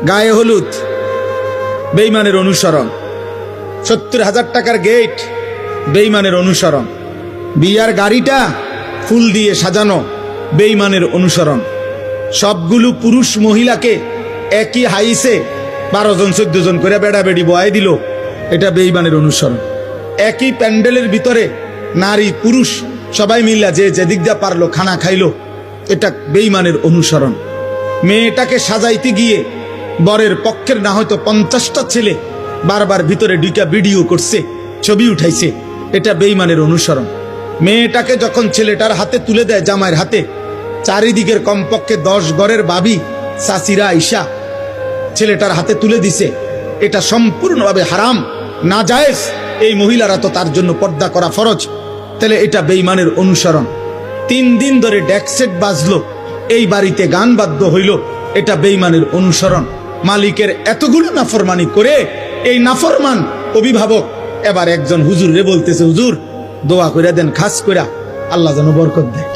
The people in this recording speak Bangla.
গায়ে হলুদ, বেঈমানের অনুসরণ। 70,000 টাকার গেট, বেঈমানের অনুসরণ। বিয়ার গাড়িটা ফুল দিয়ে সাজানো, বেঈমানের অনুসরণ। সবগুলো পুরুষ মহিলাকে একই হাইসে 12 জন 14 জন করে বেড়াবেড়ি বয়াই দিল, এটা বেঈমানের অনুসরণ। একই প্যান্ডেলের ভিতরে নারী পুরুষ সবাই মিল্লা যে যেদিক দিয়ে পারলো খানা খাইলো, এটা বেঈমানের অনুসরণ। মেয়েটাকে সাজাইতে গিয়ে বরের পক্ষের না হয়তো 50টা ছেলে বারবার ভিতরে ঢুকা ভিডিও করছে, ছবি উঠাইছে, এটা বেঈমানের অনুসরণ। মেয়েটাকে যখন ছেলেটার হাতে তুলে দেয়, জামাইয়ের হাতে, চারিদিকের কমপক্ষে 10 ঘরের ভাবি চাচিরা আইসা ছেলেটার হাতে তুলে দিছে, এটা সম্পূর্ণভাবে হারাম, নাজায়েজ। এই মহিলারা তো তার জন্য পর্দা করা ফরজ, তাহলে এটা বেঈমানের অনুসরণ। 3 দিন ধরে ডেকসেট বাজলো, এই বাড়িতে গান বাদ্য হইল, এটা বেঈমানের অনুসরণ। মালিকের এতগুলো নাফরমানি করে এই নাফরমান অভিভাবক এবার একজন হুজুর রে বলতেছে, হুজুর দোয়া কইরা দেন, খাস কইরা আল্লাহ যেন বরকত দেয়।